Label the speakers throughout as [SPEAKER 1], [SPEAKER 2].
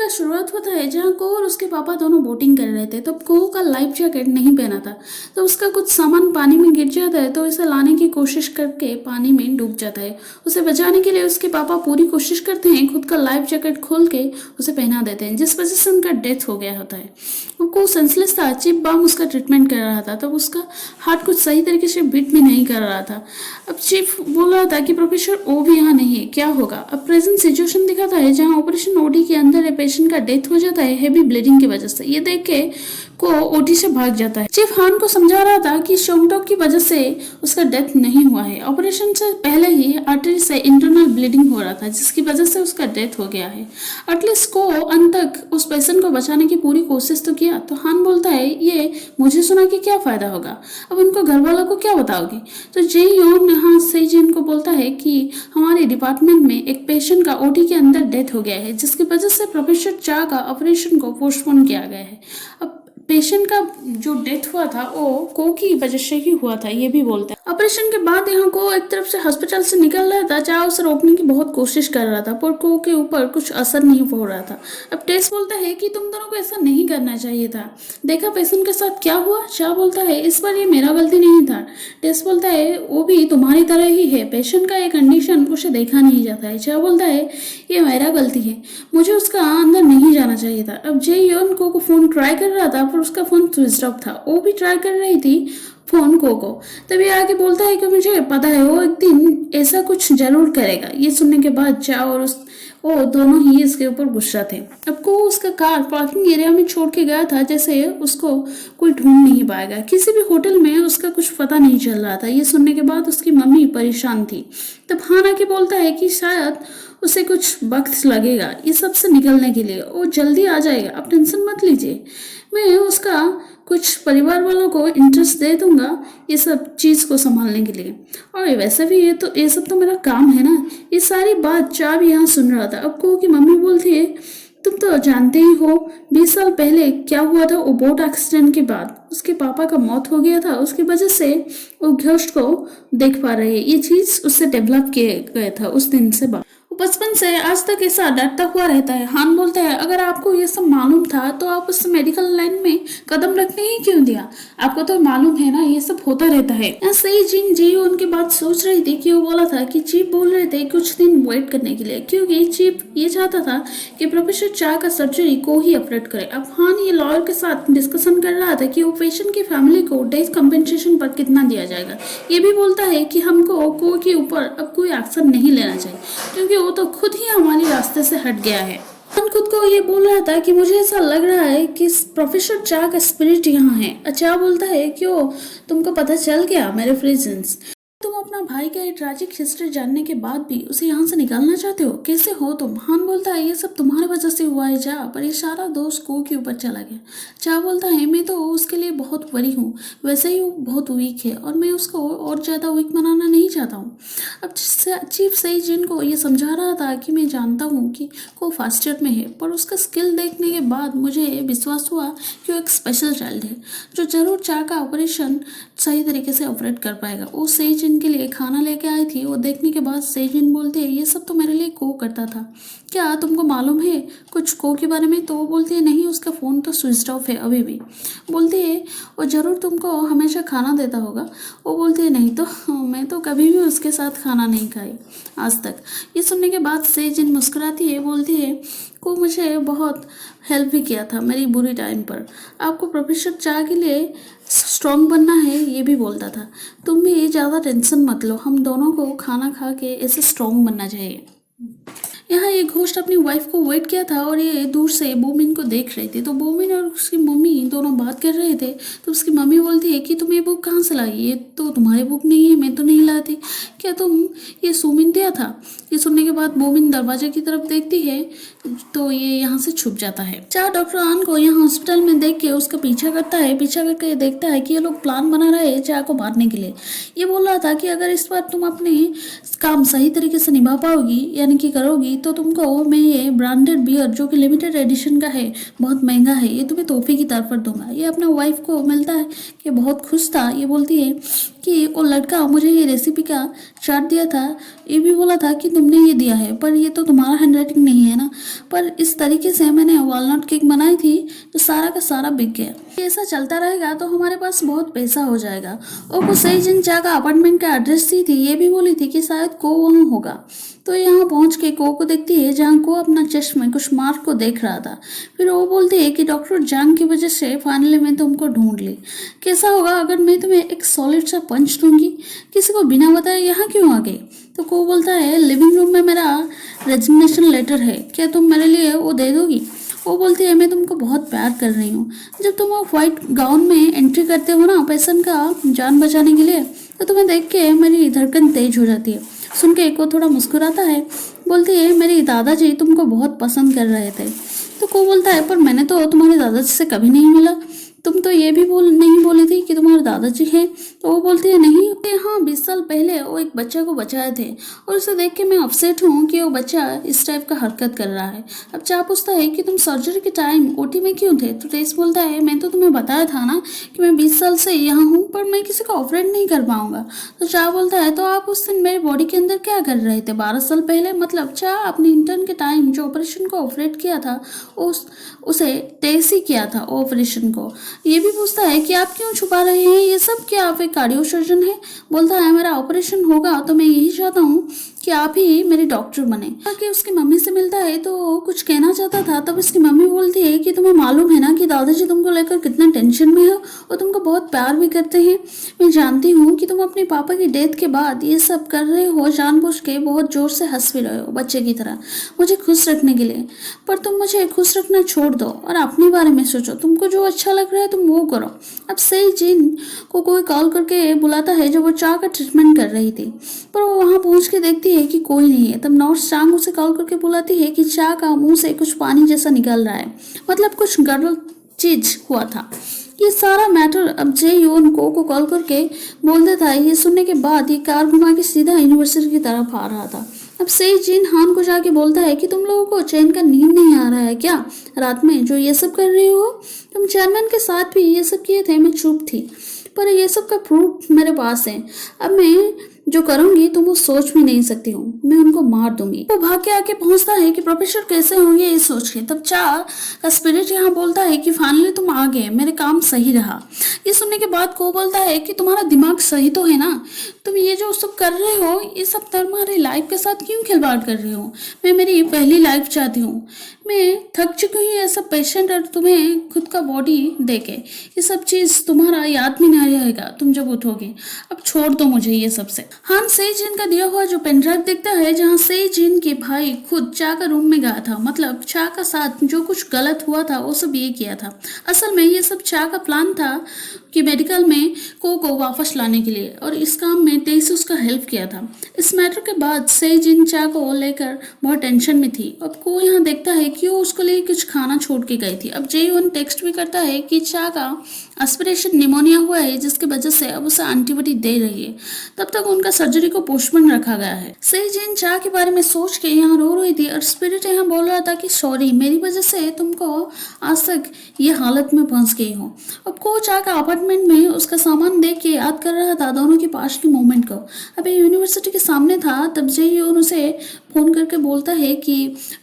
[SPEAKER 1] का शुरुआत होता है जहाँ को और उसके पापा दोनों बोटिंग कर रहे थे। तब को का लाइफ जैकेट नहीं पहना था, तो उसका कुछ सामान पानी में गिर जाता है, तो इसे लाने की कोशिश करके पानी में डूब जाता है। उसे बचाने के लिए उसके पापा पूरी कोशिश करते हैं, खुद का लाइफ जैकेट खोल के उसे पहना देते हैं, जिस वजह से उनका डेथ हो गया होता है। वो सेंसलेस था। चिप बाम उसका ट्रीटमेंट कर रहा था, तब उसका हार्ट कुछ सही तरीके से बीट भी नहीं कर रहा था। अब चीफ बोल रहा था कि प्रोफेसर ओ भी यहाँ नहीं है, क्या होगा। अब प्रेजेंट सिचुएशन दिखाता है जहाँ ऑपरेशन ओडी के अंदर पेशेंट का डेथ हो जाता है हेवी ब्लीडिंग की वजह से। ये देख के को ओटी से भाग जाता है। चीफ हान को समझा रहा था कि शॉकटॉक की वजह से उसका डेथ नहीं हुआ है, ऑपरेशन से पहले ही आर्टरी से इंटरनल ब्लीडिंग हो रहा था, जिसकी वजह से उसका डेथ हो गया है। एटलीस्ट को अंत तक उस पेशेंट को बचाने की पूरी कोशिश तो किया। तो हान बोलता है ये मुझे सुना कि क्या फायदा होगा, अब उनको घर वालों को क्या बताओगे। तो जे योन यहाँ से जिन को बोलता है कि हमारे डिपार्टमेंट में एक पेशेंट का ओटी के अंदर डेथ हो गया है, जिसकी वजह से प्रोफेसर चा का ऑपरेशन को पोस्टपोन किया गया है। अब पेशेंट का जो डेथ हुआ था वो को की वजह से ही हुआ था, ये भी बोलता है। ऑपरेशन के बाद यहाँ को एक तरफ से हॉस्पिटल से निकल रहा था, चाहे उसे रोकने की बहुत कोशिश कर रहा था, पर को के ऊपर कुछ असर नहीं हो रहा था। अब टेस बोलता है कि तुम दोनों को ऐसा नहीं करना चाहिए था, देखा पेशेंट के साथ क्या हुआ। शाह बोलता है इस बार ये मेरा गलती नहीं था। टेस बोलता है वो भी तुम्हारी तरह ही है, पेशेंट का ये कंडीशन उसे देखा नहीं जाता है। शाह बोलता है ये मेरा गलती है, मुझे उसका अंदर नहीं जाना चाहिए था। अब जे योन को फोन ट्राई कर रहा था, पर उसका फोन स्विच ऑफ था। वो भी ट्राई कर रही थी फोन को तभी आके बोलता है कि मुझे पता है वो एक दिन ऐसा कुछ जरूर करेगा। ये सुनने के बाद चा और वो दोनों ही इसके ऊपर गुस्सा थे। अब को उसका कार पार्किंग एरिया में छोड़ के गया था, जैसे उसको कोई ढूंढ नहीं पाएगा। किसी भी होटल में उसका कुछ पता नहीं चल रहा था। ये सुनने के बाद उसकी मम्मी परेशान थी। तब हाना के बोलता है कि शायद उसे कुछ वक्त लगेगा ये सब से निकलने के लिए, वो जल्दी आ जाएगा, आप टेंशन मत लीजिए। मैं उसका कुछ परिवार वालों को इंटरेस्ट दे दूंगा ये सब चीज़ को संभालने के लिए, और वैसे भी ये सब तो मेरा काम है ना। ये सारी बात चा भी यहाँ सुन रहा था। अब को की मम्मी बोलती है तुम तो जानते ही हो 20 साल पहले क्या हुआ था। वो बोट एक्सीडेंट के बाद उसके पापा का मौत हो गया था, उसकी वजह से वो घोस्ट को देख पा रहे हैं। ये चीज़ उससे डेवलप किया गया था उस दिन से बाद। बचपन से आज तक ऐसा डरता हुआ रहता है। हान बोलता है अगर आपको ये सब मालूम था तो आप उस मेडिकल लाइन में कदम रखने ही क्यों दिया, आपको तो मालूम है ना ये सब होता रहता है। ऐसे ही जिन जी उनकी बात सोच रही थी कि वो बोला था कि चीफ बोल रहे थे कुछ दिन वेट करने के लिए, क्योंकि चीफ ये चाहता था कि प्रोफेसर चा का सर्जरी को ही ऑपरेट करे। अब हान ये लॉयर के साथ डिस्कशन कर रहा था कि वो पेशेंट की फैमिली को डेथ कंपेंसेशन पर कितना दिया जाएगा। ये भी बोलता है कि हमको को के ऊपर अब कोई एक्शन नहीं लेना चाहिए, क्योंकि वो तो खुद ही हमारे रास्ते से हट गया है। हम खुद को ये बोल रहा था कि मुझे ऐसा लग रहा है कि प्रोफेसर चा का स्पिरिट यहाँ है। अच्छा बोलता है क्यों, तुमको पता चल गया मेरे फ्रेंड्स, तुम अपना भाई का ये ट्रैजिक हिस्ट्री जानने के बाद भी उसे यहाँ से निकालना चाहते हो, कैसे हो तुम। हान बोलता है ये सब तुम्हारे वजह से हुआ है चा, पर ये सारा दोष को के ऊपर चला गया। चा बोलता है मैं तो उसके लिए बहुत वरी हूँ, वैसे ही वो बहुत वीक है और मैं उसको और ज़्यादा वीक बनाना नहीं चाहता हूँ। अब चीफ सही जिन को ये समझा रहा था कि मैं जानता हूँ कि को फर्स्ट ईयर में है, पर उसका स्किल देखने के बाद मुझे विश्वास हुआ कि वो एक स्पेशल चाइल्ड है जो जरूर चा का ऑपरेशन सही तरीके से ऑपरेट कर पाएगा। वो सही के लिए खाना लेके आई थी, वो देखने के बाद सेजिन बोलते हैं ये सब तो मेरे लिए को करता था, क्या तुमको मालूम है कुछ को के बारे में। तो वो बोलते हैं नहीं उसका फ़ोन तो स्विच ऑफ है अभी भी। बोलते हैं वो ज़रूर तुमको हमेशा खाना देता होगा। वो बोलते हैं नहीं तो मैं तो कभी भी उसके साथ खाना नहीं खाई आज तक। ये सुनने के बाद सेजिन मुस्कुराती है, बोलती है को मुझे बहुत हेल्प भी किया था मेरी बुरी टाइम पर, आपको प्रोफेसर चा के लिए स्ट्रॉन्ग बनना है ये भी बोलता था। तुम भी ज़्यादा टेंशन मत लो, हम दोनों को खाना खा के ऐसे स्ट्रॉन्ग बनना चाहिए। यहाँ एक घोस्ट अपनी वाइफ को वेट किया था और ये दूर से बोमिन को देख रही थी। तो बोमिन और उसकी मम्मी दोनों बात कर रहे थे। तो उसकी मम्मी बोलती है कि तुम ये बुक कहाँ से लाई, ये तो तुम्हारी बुक नहीं है, मैं तो नहीं लाती, क्या तुम ये सुमिन दिया था। ये सुनने के बाद बोमिन दरवाजे की तरफ देखती है तो ये यहाँ से छुप जाता है। चार डॉक्टर आन को यहाँ हॉस्पिटल में देख के उसका पीछा करता है। पीछा करके ये देखता है कि ये लोग प्लान बना रहे हैं चार को मारने के लिए। ये बोल रहा था कि अगर इस बार तुम अपने काम सही तरीके से निभा पाओगी यानी कि करोगी तो तुमको मैं ये ब्रांडेड बियर जो कि लिमिटेड एडिशन का है, बहुत महंगा है, ये तुम्हें तोहफे की तरफ दूंगा। ये अपना वाइफ को मिलता है कि बहुत खुश था। ये बोलती है कि वो लड़का मुझे ये रेसिपी का चार्ट दिया था, ये भी बोला था कि तुमने ये दिया है, पर ये तो तुम्हारा हैंड राइटिंग नहीं है ना। पर इस तरीके से मैंने वॉलनट केक बनाई थी जो सारा का सारा बिक गया। ऐसा चलता रहेगा तो हमारे पास बहुत पैसा हो जाएगा। और वो सही जिन चा का अपार्टमेंट का एड्रेस दी थी, ये भी बोली थी कि शायद को वहाँ होगा। तो यहाँ पहुँच के को देखती है जहाँ को अपना चश्म में कुछ मार्क को देख रहा था। फिर वो बोलती है कि डॉक्टर जांग की वजह से फाइनली मैं तुमको ढूंढ ली। कैसा होगा अगर मैं तुम्हें एक सॉलिड सा पंच दूंगी? किसी को बिना बताए यहाँ क्यों आ गई? तो को बोलता है लिविंग रूम में मेरा रेजिग्नेशन लेटर है, क्या तुम मेरे लिए वो दे दोगी? वो बोलती है मैं तुमको बहुत प्यार कर रही हूँ। जब तुम वो व्हाइट गाउन में एंट्री करते हो ना पेशेंट का जान बचाने के लिए, तो तुम्हें देख के मेरी धड़कन तेज हो जाती है। सुन के को थोड़ा मुस्कुराता है, बोलती है मेरे दादाजी तुमको बहुत पसंद कर रहे थे। तो को बोलता है पर मैंने तो तुम्हारे दादाजी से कभी नहीं मिला, तुम तो ये भी नहीं बोली थी कि तुम्हारे दादाजी हैं। तो वो बोलती है नहीं, हाँ 20 साल पहले वो एक बच्चे को बचाए थे और उसे देख के मैं अपसेट हूँ कि वो बच्चा इस टाइप का हरकत कर रहा है। अब चा पूछता है कि तुम सर्जरी के टाइम ओटी में क्यों थे? तो टेस बोलता है मैं तो तुम्हें बताया था ना कि मैं 20 साल से यहाँ हूँ पर मैं किसी को ऑपरेट नहीं कर पाऊंगा। तो चा बोलता है तो आप उस दिन मेरे बॉडी के अंदर क्या कर रहे थे 12 साल पहले? मतलब चा अपने इंटर्न के टाइम जो ऑपरेशन को ऑपरेट किया था उसे टेस ही किया था ऑपरेशन को। ये भी पूछता है कि आप क्यों छुपा रहे हैं ये सब, क्या आप एक कार्डियो सर्जन है? बोलता है मेरा ऑपरेशन होगा तो मैं यही चाहता हूँ कि आप ही मेरी डॉक्टर बने। कि उसकी मम्मी से मिलता है तो कुछ कहना चाहता था, तब उसकी मम्मी बोलती है कि तुम्हें मालूम है ना कि दादाजी तुमको लेकर कितना टेंशन में हो और तुमको बहुत प्यार भी करते हैं। मैं जानती हूँ कि तुम अपने पापा की डेथ के बाद ये सब कर रहे हो जानबूझ के, बहुत जोर से हंस भी रहे हो बच्चे की तरह मुझे खुश रखने के लिए, पर तुम मुझे खुश रखना छोड़ दो और अपने बारे में सोचो, तुमको जो अच्छा लग रहा है तुम वो करो। अब सही जिन को कोई कॉल करके बुलाता है जब वो चा का ट्रीटमेंट कर रही थी, पर वो वहाँ पहुँच के देखती है कि कोई नहीं है। तब नर्स चांग उसे कॉल करके बुलाती है कि चा का मुंह से कुछ पानी जैसा निकल रहा है, मतलब कुछ गड़बड़ चीज हुआ था। ये सारा मैटर अब जे यून को कॉल करके बोल देता है। ये सुनने के बाद ये कार घुमा के सीधा यूनिवर्सिटी की तरफ आ रहा था। अब से जिन हान को जाके बोलता है कि तुम लोगों को चैन का नींद नहीं आ रहा है क्या रात में जो ये सब कर रहे हो? तुम चेयरमैन के साथ भी ये सब किए थे, मैं चुप थी, पर ये सब का प्रूफ मेरे पास है। अब मैं जो करूंगी तुम वो सोच भी नहीं सकती हूँ, मैं उनको मार दूंगी। वो भाग के आके पहुंचता है कि प्रोफेसर कैसे होंगे ये सोच के। तब चा का स्पिरिट यहाँ बोलता है कि फाइनली तुम आ गए, मेरे काम सही रहा। ये सुनने के बाद को बोलता है कि तुम्हारा दिमाग सही तो है ना, तुम ये जो सब कर रहे हो ये सब तुम्हारी लाइफ के साथ क्यों खिलवाड़ कर रहे हो? मैं मेरी पहली लाइफ चाहती हूँ, मैं थक चुकी हूँ ये सब पेशेंट और तुम्हें खुद का बॉडी देके ये सब चीज तुम्हारा याद में नहीं रहेगा तुम जब उठोगे। अब छोड़ दो मुझे ये सब से। हान से जिन का दिया हुआ जो पेनड्राइव देखता है जहाँ से जिन के भाई खुद चा का रूम में गया था, मतलब चा का साथ जो कुछ गलत हुआ था वो सब ये किया था। असल में ये सब चा का प्लान था कि मेडिकल में को वापस लाने के लिए, और इस काम में तेईस उसका हेल्प किया था। इस मैटर के बाद से जिन चा को लेकर बहुत टेंशन में थी। अब को यहाँ देखता है कि वो उसके लिए कुछ खाना छोड़ के गई थी। अब जे टेक्स्ट भी करता है कि चा का एस्पिरेशन निमोनिया हुआ है जिसकी वजह से अब उसे एंटीबायोटिक दे रही है। तब तक उनका सर्जरी को पोस्टपोन रखा गया है। सही जिन चा के बारे में सोच के यहाँ रो रही थी और स्पिरिट यहाँ बोल रहा था कि सॉरी मेरी वजह से तुमको आज तक ये हालत में फंस गई हो। अब को चा का अपार्टमेंट में उसका सामान देख के याद कर रहा था दोनों के पास के मोमेंट को। अभी यूनिवर्सिटी के सामने था तब जे उसे फोन करके बोलता है कि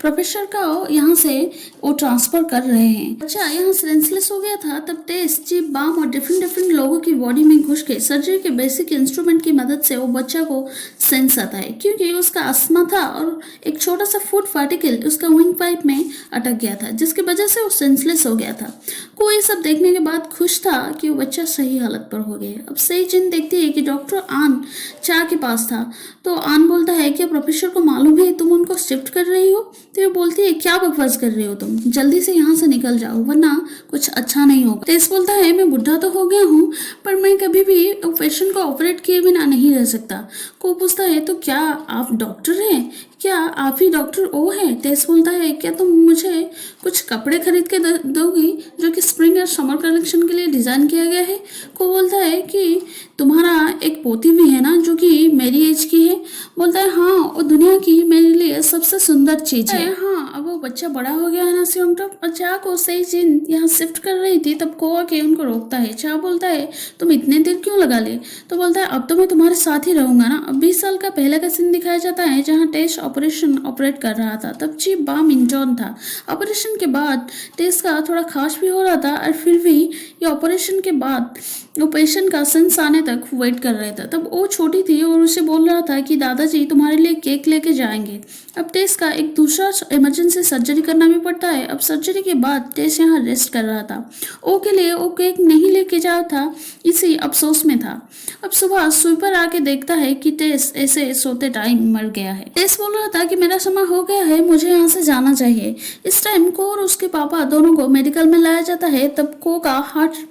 [SPEAKER 1] प्रोफेसर का यहाँ से वो ट्रांसफर कर रहे हैं। अच्छा यहाँ सेंसलेस हो गया था। तब टेस्ट चिप बाम और डिफरेंट लोगों की बॉडी में घुस के सर्जरी के बेसिक इंस्ट्रूमेंट की मदद से वो बच्चा को सेंस आता है, क्योंकि उसका अस्थमा था और एक छोटा सा फूड पार्टिकल उसका विंड पाइप में अटक गया था जिसकी वजह से वो सेंसलेस हो गया था। कोई सब देखने के बाद खुश था कि वो बच्चा सही हालत पर हो गया। अब सही चिन्ह देखती है कि डॉक्टर आन चा के पास था। तो आन बोलता है कि प्रोफेसर को मालूम है तुम उनको शिफ्ट कर रही हो? तो ये बोलती है क्या बकवास कर रहे हो तुम, जल्दी से यहाँ से निकल जाओ वरना कुछ अच्छा नहीं होगा। तेज बोलता है मैं बुढ़ा तो हो गया हूँ पर मैं कभी भी पेशेंट को ऑपरेट किए बिना नहीं रह सकता। को पूछता है तो क्या आप डॉक्टर हैं, क्या आप ही डॉक्टर ओ है? टेस बोलता है क्या तुम मुझे कुछ कपड़े खरीद के दोगी जो कि स्प्रिंग और समर कलेक्शन के लिए डिजाइन किया गया है? को बोलता है कि तुम्हारा एक पोती भी है ना जो कि मेरी एज की है? बोलता है हाँ और दुनिया की मेरे लिए सबसे सुंदर चीज है। हाँ अब वो वो बच्चा बड़ा हो गया है ना सियोंगटम, और चा को सही जिन यहाँ शिफ्ट कर रही थी तब को आके उनको रोकता है। चा बोलता है तुम इतने देर क्यों लगा ले, तो बोलता है अब तो मैं तुम्हारे साथ ही रहूंगा ना। अब 20 साल का पहले का सीन दिखाया जाता है जहाँ टेस्ट ऑपरेशन ऑपरेट कर रहा था, तब चीफ बा मिंजॉन था। ऑपरेशन के बाद टेस्ट का थोड़ा खास भी हो रहा था, और फिर भी ये ऑपरेशन के बाद वो पेशेंट का सेंस आने तक वेट कर रहे थे। तब वो छोटी थी और उसे बोल रहा था कि दादाजी तुम्हारे लिए केक लेके जाएंगे। अब टेस का एक दूसरा इमरजेंसी सर्जरी करना भी पड़ता है। अब सर्जरी के बाद टेस यहाँ रेस्ट कर रहा था। ओ के लिए वो केक नहीं लेके जाया था, इसी अफसोस में था। अब सुबह स्वीपर आके देखता है कि टेस ऐसे सोते टाइम मर गया है। टेस बोल रहा था कि मेरा समय हो गया है, मुझे यहाँ से जाना चाहिए। इस टाइम को और उसके पापा दोनों को मेडिकल में लाया जाता है। तब को का हार्ट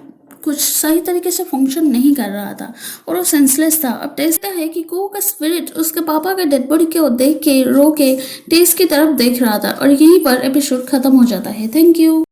[SPEAKER 1] कुछ सही तरीके से फंक्शन नहीं कर रहा था और वो सेंसलेस था। अब टेस कहता है कि को का स्पिरिट उसके पापा के डेड बॉडी को देख के रो के टेस की तरफ देख रहा था, और यहीं पर एपिसोड खत्म हो जाता है। Thank you.